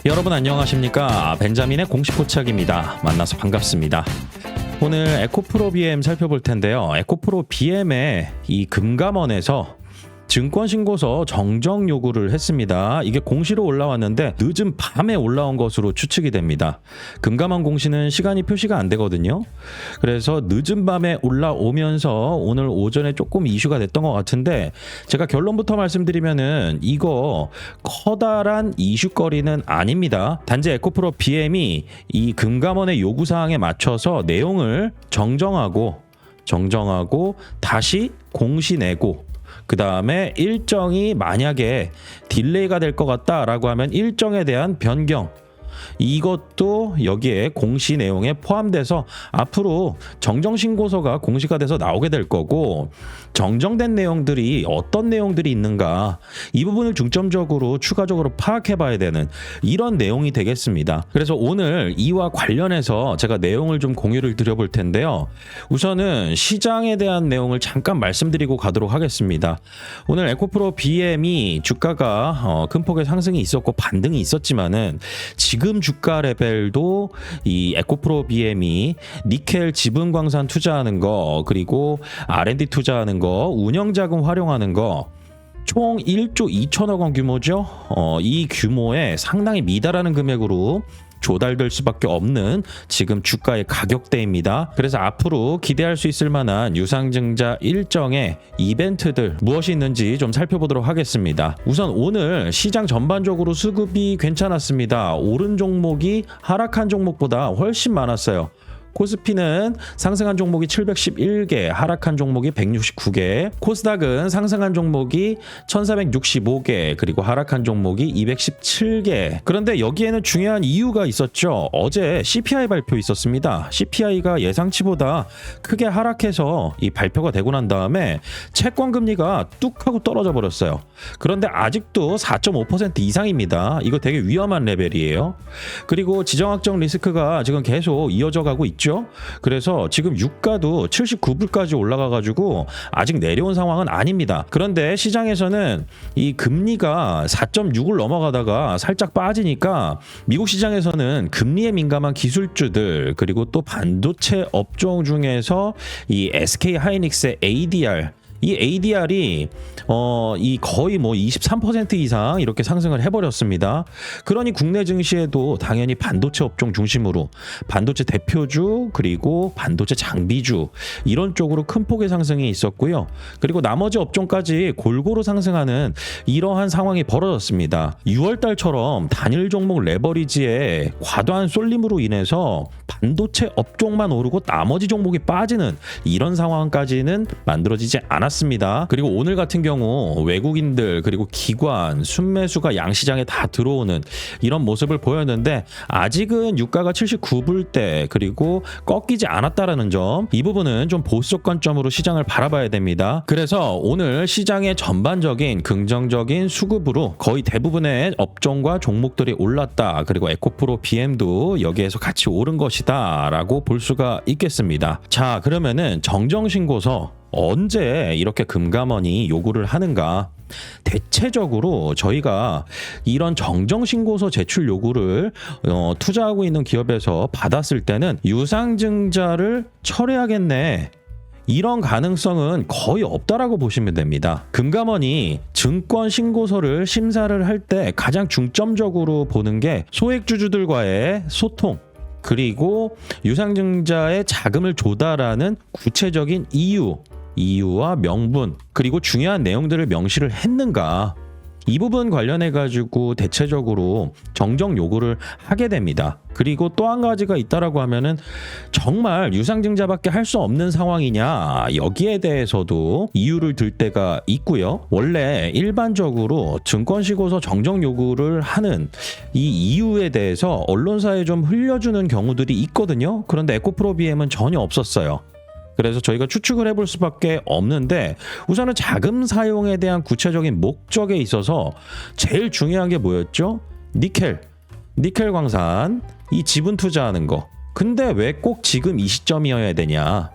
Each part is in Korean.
여러분 안녕하십니까? 벤자민의 공식 포착입니다. 만나서 반갑습니다. 오늘 에코프로 BM 살펴볼 텐데요. 에코프로 BM의 이 금감원에서 증권신고서 정정 요구를 했습니다. 이게 공시로 올라왔는데 늦은 밤에 올라온 것으로 추측이 됩니다. 금감원 공시는 시간이 표시가 안 되거든요. 그래서 늦은 밤에 올라오면서 오늘 오전에 조금 이슈가 됐던 것 같은데, 제가 결론부터 말씀드리면은 이거 커다란 이슈거리는 아닙니다. 단지 에코프로 BM이 이 금감원의 요구사항에 맞춰서 내용을 정정하고 다시 공시 내고, 그 다음에 일정이 만약에 딜레이가 될 것 같다라고 하면 일정에 대한 변경, 이것도 여기에 공시 내용에 포함돼서 앞으로 정정신고서가 공시가 돼서 나오게 될 거고, 정정된 내용들이 어떤 내용들이 있는가, 이 부분을 중점적으로 추가적으로 파악해 봐야 되는 이런 내용이 되겠습니다. 그래서 오늘 이와 관련해서 제가 내용을 좀 공유를 드려볼 텐데요. 우선은 시장에 대한 내용을 잠깐 말씀드리고 가도록 하겠습니다. 오늘 에코프로 BM이 주가가 큰 폭의 상승이 있었고 반등이 있었지만은, 지금 주가 레벨도 이 에코프로 BM이 니켈 지분광산 투자하는 거, 그리고 R&D 투자하는 거, 운영자금 활용하는 거, 총 1조 2천억 원 규모죠. 이 규모에 상당히 미달하는 금액으로 조달될 수밖에 없는 지금 주가의 가격대입니다. 그래서 앞으로 기대할 수 있을 만한 유상증자 일정의 이벤트들 무엇이 있는지 좀 살펴보도록 하겠습니다. 우선 오늘 시장 전반적으로 수급이 괜찮았습니다. 오른 종목이 하락한 종목보다 훨씬 많았어요. 코스피는 상승한 종목이 711개, 하락한 종목이 169개, 코스닥은 상승한 종목이 1465개, 그리고 하락한 종목이 217개. 그런데 여기에는 중요한 이유가 있었죠. 어제 CPI 발표 있었습니다. CPI가 예상치보다 크게 하락해서 이 발표가 되고 난 다음에 채권 금리가 뚝 하고 떨어져 버렸어요. 그런데 아직도 4.5% 이상입니다. 이거 되게 위험한 레벨이에요. 그리고 지정학적 리스크가 지금 계속 이어져 가고 있죠. 그래서 지금 유가도 79불까지 올라가가지고 아직 내려온 상황은 아닙니다. 그런데 시장에서는 이 금리가 4.6을 넘어가다가 살짝 빠지니까 미국 시장에서는 금리에 민감한 기술주들, 그리고 또 반도체 업종 중에서 이 SK 하이닉스의 ADR, 이 ADR이 이 거의 뭐 23% 이상 이렇게 상승을 해버렸습니다. 그러니 국내 증시에도 당연히 반도체 업종 중심으로 반도체 대표주, 그리고 반도체 장비주, 이런 쪽으로 큰 폭의 상승이 있었고요. 그리고 나머지 업종까지 골고루 상승하는 이러한 상황이 벌어졌습니다. 6월달처럼 단일 종목 레버리지에 과도한 쏠림으로 인해서 반도체 업종만 오르고 나머지 종목이 빠지는 이런 상황까지는 만들어지지 않았습니다. 그리고 오늘 같은 경우 외국인들, 그리고 기관, 순매수가 양시장에 다 들어오는 이런 모습을 보였는데, 아직은 유가가 79불대, 그리고 꺾이지 않았다라는 점, 이 부분은 좀 보수적 관점으로 시장을 바라봐야 됩니다. 그래서 오늘 시장의 전반적인 긍정적인 수급으로 거의 대부분의 업종과 종목들이 올랐다. 그리고 에코프로 BM도 여기에서 같이 오른 것이다 라고 볼 수가 있겠습니다. 자, 그러면은 정정신고서 언제 이렇게 금감원이 요구를 하는가? 대체적으로 저희가 이런 정정신고서 제출 요구를 투자하고 있는 기업에서 받았을 때는 유상증자를 철회하겠네, 이런 가능성은 거의 없다라고 보시면 됩니다. 금감원이 증권신고서를 심사를 할 때 가장 중점적으로 보는 게 소액주주들과의 소통, 그리고 유상증자의 자금을 조달하는 구체적인 이유와 명분, 그리고 중요한 내용들을 명시를 했는가, 이 부분 관련해 가지고 대체적으로 정정 요구를 하게 됩니다. 그리고 또 한 가지가 있다라고 하면은 정말 유상증자밖에 할 수 없는 상황이냐, 여기에 대해서도 이유를 들 때가 있고요. 원래 일반적으로 증권신고서 정정 요구를 하는 이 이유에 대해서 언론사에 좀 흘려주는 경우들이 있거든요. 그런데 에코프로 BM은 전혀 없었어요. 그래서 저희가 추측을 해볼 수밖에 없는데, 우선은 자금 사용에 대한 구체적인 목적에 있어서 제일 중요한 게 뭐였죠? 니켈 광산, 이 지분 투자하는 거. 근데 왜 꼭 지금 이 시점이어야 되냐?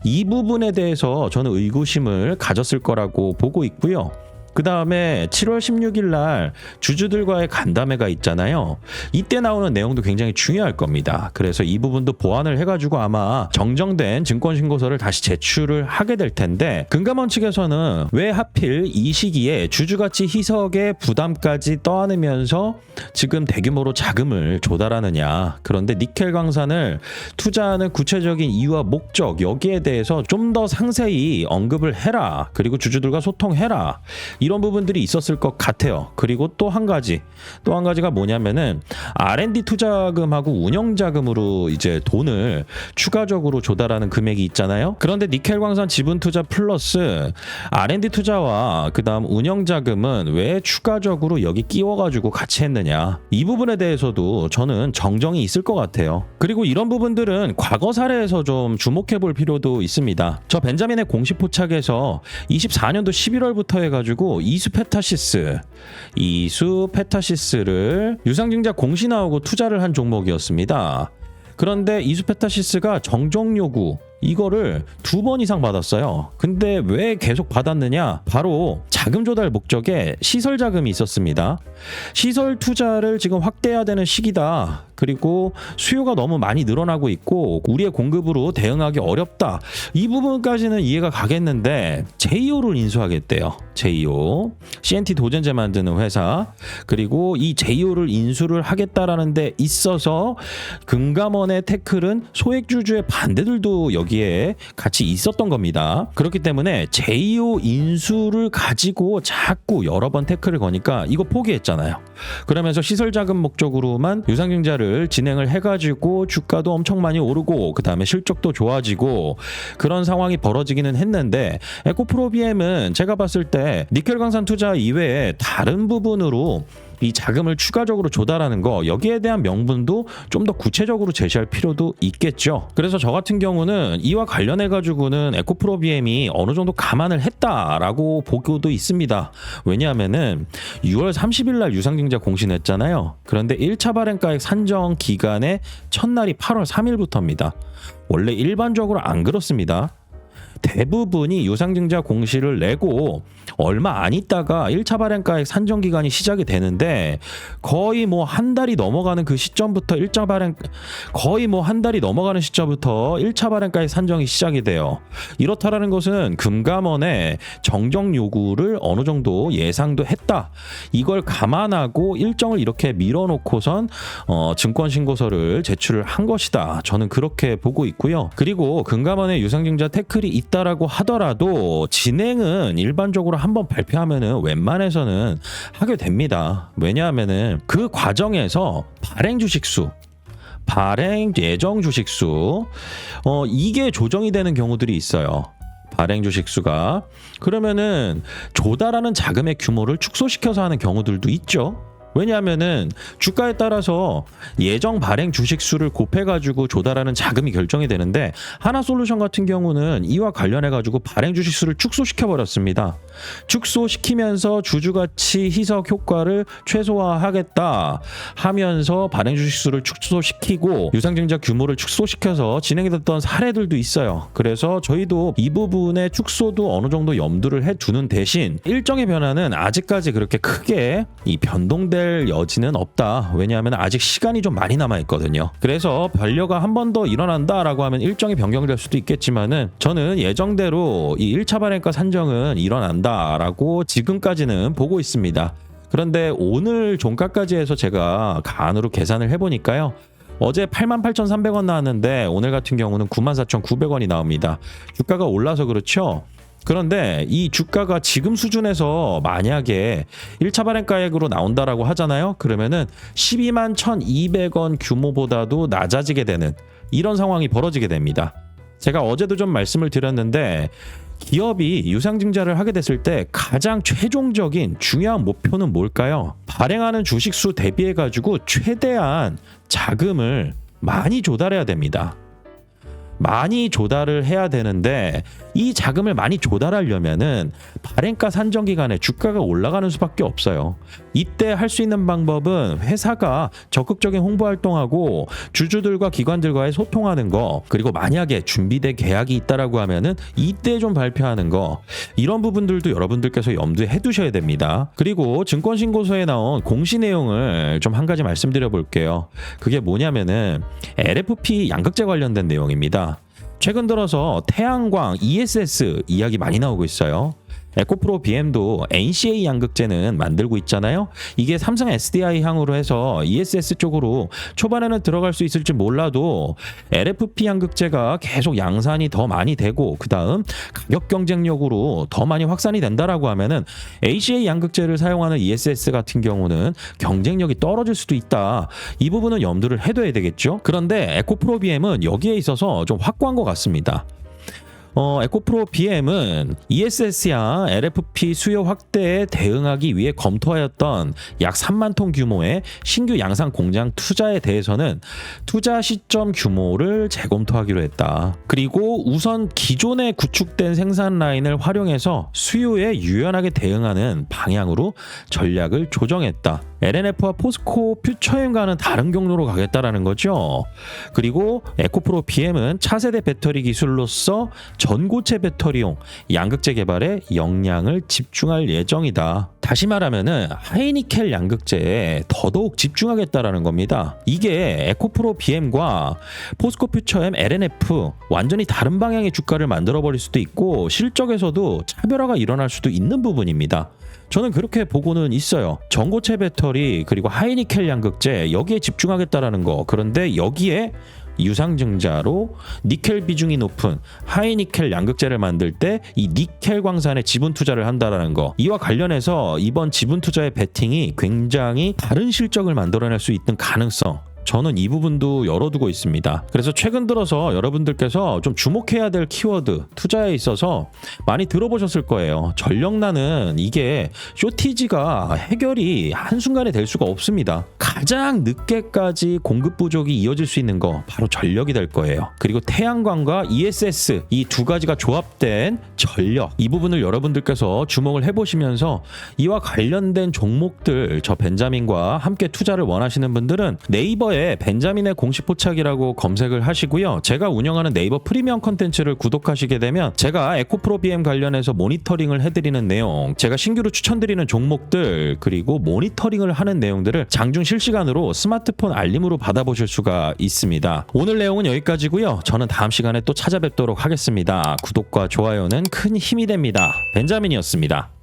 이 부분에 대해서 저는 의구심을 가졌을 거라고 보고 있고요. 그 다음에 7월 16일 날 주주들과의 간담회가 있잖아요. 이때 나오는 내용도 굉장히 중요할 겁니다. 그래서 이 부분도 보완을 해가지고 아마 정정된 증권신고서를 다시 제출을 하게 될 텐데, 금감원 측에서는 왜 하필 이 시기에 주주가치 희석의 부담까지 떠안으면서 지금 대규모로 자금을 조달하느냐. 그런데 니켈 광산을 투자하는 구체적인 이유와 목적, 여기에 대해서 좀 더 상세히 언급을 해라. 그리고 주주들과 소통해라. 이런 부분들이 있었을 것 같아요. 그리고 또 한 가지가 뭐냐면은 R&D 투자금하고 운영자금으로 이제 돈을 추가적으로 조달하는 금액이 있잖아요. 그런데 니켈 광산 지분 투자 플러스 R&D 투자와 그다음 운영자금은 왜 추가적으로 여기 끼워가지고 같이 했느냐. 이 부분에 대해서도 저는 정정이 있을 것 같아요. 그리고 이런 부분들은 과거 사례에서 좀 주목해 볼 필요도 있습니다. 저 벤자민의 공식 포착에서 24년도 11월부터 해가지고 이수페타시스를 유상증자 공시 나오고 투자를 한 종목이었습니다. 그런데 이수페타시스가 정정 요구 이거를 2번 이상 받았어요. 근데 왜 계속 받았느냐? 바로 자금 조달 목적에 시설 자금이 있었습니다. 시설 투자를 지금 확대해야 되는 시기다. 그리고 수요가 너무 많이 늘어나고 있고 우리의 공급으로 대응하기 어렵다. 이 부분까지는 이해가 가겠는데 제이오를 인수하겠대요. 제이오, CNT 도전제 만드는 회사. 그리고 이 제이오를 인수를 하겠다라는 데 있어서 금감원의 태클은 소액주주의 반대들도 여기에 같이 있었던 겁니다. 그렇기 때문에 제이오 인수를 가지고 자꾸 여러 번 태클을 거니까 이거 포기했잖아요. 그러면서 시설 자금 목적으로만 유상증자를 진행을 해가지고 주가도 엄청 많이 오르고 그 다음에 실적도 좋아지고 그런 상황이 벌어지기는 했는데, 에코프로비엠은 제가 봤을 때 니켈 광산 투자 이외에 다른 부분으로 이 자금을 추가적으로 조달하는 거, 여기에 대한 명분도 좀 더 구체적으로 제시할 필요도 있겠죠. 그래서 저 같은 경우는 이와 관련해 가지고는 에코프로비엠이 어느 정도 감안을 했다라고 보고도 있습니다. 왜냐하면은 6월 30일 날 유상증자 공시했잖아요. 그런데 1차 발행가액 산정 기간의 첫날이 8월 3일부터입니다. 원래 일반적으로 안 그렇습니다. 대부분이 유상증자 공시를 내고 얼마 안 있다가 1차 발행가액 산정 기간이 시작이 되는데, 거의 뭐 한 달이 넘어가는 그 시점부터 1차 발행가액 산정이 시작이 돼요. 이렇다라는 것은 금감원의 정정 요구를 어느 정도 예상도 했다. 이걸 감안하고 일정을 이렇게 밀어놓고선 증권신고서를 제출을 한 것이다. 저는 그렇게 보고 있고요. 그리고 금감원의 유상증자 태클이 있다라고 하더라도 진행은 일반적으로 한번 발표하면은 웬만해서는 하게 됩니다. 왜냐하면은 그 과정에서 발행 예정 주식수 이게 조정이 되는 경우들이 있어요. 발행 주식수가. 그러면은 조달하는 자금의 규모를 축소시켜서 하는 경우들도 있죠. 왜냐하면은 주가에 따라서 예정 발행 주식 수를 곱해가지고 조달하는 자금이 결정이 되는데, 하나솔루션 같은 경우는 이와 관련해가지고 발행 주식 수를 축소시켜버렸습니다. 축소시키면서 주주가치 희석 효과를 최소화하겠다 하면서 발행 주식 수를 축소시키고 유상증자 규모를 축소시켜서 진행이 됐던 사례들도 있어요. 그래서 저희도 이 부분의 축소도 어느 정도 염두를 해두는 대신 일정의 변화는 아직까지 그렇게 크게 이 변동될 여지는 없다. 왜냐하면 아직 시간이 좀 많이 남아있거든요. 그래서 반려가 한 번 더 일어난다라고 하면 일정이 변경될 수도 있겠지만은 저는 예정대로 이 1차 발행가 산정은 일어난다라고 지금까지는 보고 있습니다. 그런데 오늘 종가까지 해서 제가 간으로 계산을 해보니까요. 어제 88,300원 나왔는데 오늘 같은 경우는 94,900원이 나옵니다. 주가가 올라서 그렇죠. 그런데 이 주가가 지금 수준에서 만약에 1차 발행가액으로 나온다라고 하잖아요. 그러면은 12만 1,200원 규모보다도 낮아지게 되는 이런 상황이 벌어지게 됩니다. 제가 어제도 좀 말씀을 드렸는데, 기업이 유상증자를 하게 됐을 때 가장 최종적인 중요한 목표는 뭘까요? 발행하는 주식수 대비해 가지고 최대한 자금을 많이 조달해야 됩니다. 많이 조달을 해야 되는데 이 자금을 많이 조달하려면은 발행가 산정 기간에 주가가 올라가는 수밖에 없어요. 이때 할 수 있는 방법은 회사가 적극적인 홍보 활동하고 주주들과 기관들과의 소통하는 거, 그리고 만약에 준비된 계약이 있다라고 하면은 이때 좀 발표하는 거, 이런 부분들도 여러분들께서 염두에 두셔야 됩니다. 그리고 증권신고서에 나온 공시 내용을 좀 한 가지 말씀드려 볼게요. 그게 뭐냐면은 LFP 양극재 관련된 내용입니다. 최근 들어서 태양광, ESS 이야기 많이 나오고 있어요. 에코프로 BM도 NCA 양극재는 만들고 있잖아요. 이게 삼성 SDI 향으로 해서 ESS 쪽으로 초반에는 들어갈 수 있을지 몰라도 LFP 양극재가 계속 양산이 더 많이 되고 그 다음 가격 경쟁력으로 더 많이 확산이 된다라고 하면은 ACA 양극재를 사용하는 ESS 같은 경우는 경쟁력이 떨어질 수도 있다. 이 부분은 염두를 해둬야 되겠죠. 그런데 에코프로 BM은 여기에 있어서 좀 확고한 것 같습니다. 에코프로 BM은 ESS야 LFP 수요 확대에 대응하기 위해 검토하였던 약 3만 톤 규모의 신규 양산 공장 투자에 대해서는 투자 시점 규모를 재검토하기로 했다. 그리고 우선 기존에 구축된 생산 라인을 활용해서 수요에 유연하게 대응하는 방향으로 전략을 조정했다. LNF와 포스코 퓨처엠과는 다른 경로로 가겠다라는 거죠. 그리고 에코프로 BM은 차세대 배터리 기술로서 전고체 배터리용 양극재 개발에 역량을 집중할 예정이다. 다시 말하면은 하이니켈 양극재에 더더욱 집중하겠다라는 겁니다. 이게 에코프로 BM과 포스코 퓨처엠 LNF 완전히 다른 방향의 주가를 만들어버릴 수도 있고 실적에서도 차별화가 일어날 수도 있는 부분입니다. 저는 그렇게 보고는 있어요. 전고체 배터리 그리고 하이니켈 양극재 여기에 집중하겠다라는 거. 그런데 여기에 유상증자로 니켈 비중이 높은 하이니켈 양극재를 만들 때 이 니켈 광산에 지분 투자를 한다라는 거. 이와 관련해서 이번 지분 투자의 베팅이 굉장히 다른 실적을 만들어낼 수 있는 가능성, 저는 이 부분도 열어두고 있습니다. 그래서 최근 들어서 여러분들께서 좀 주목해야 될 키워드, 투자에 있어서 많이 들어보셨을 거예요. 전력난은 이게 쇼티지가 해결이 한순간에 될 수가 없습니다. 가장 늦게까지 공급 부족이 이어질 수 있는 거 바로 전력이 될 거예요. 그리고 태양광과 ESS 이 두 가지가 조합된 전력, 이 부분을 여러분들께서 주목을 해보시면서 이와 관련된 종목들, 저 벤자민과 함께 투자를 원하시는 분들은 네이버에 벤자민의 공식 포착이라고 검색을 하시고요. 제가 운영하는 네이버 프리미엄 컨텐츠를 구독하시게 되면 제가 에코프로 BM 관련해서 모니터링을 해드리는 내용, 제가 신규로 추천드리는 종목들, 그리고 모니터링을 하는 내용들을 장중 실시간으로 스마트폰 알림으로 받아보실 수가 있습니다. 오늘 내용은 여기까지고요. 저는 다음 시간에 또 찾아뵙도록 하겠습니다. 구독과 좋아요는 큰 힘이 됩니다. 벤자민이었습니다.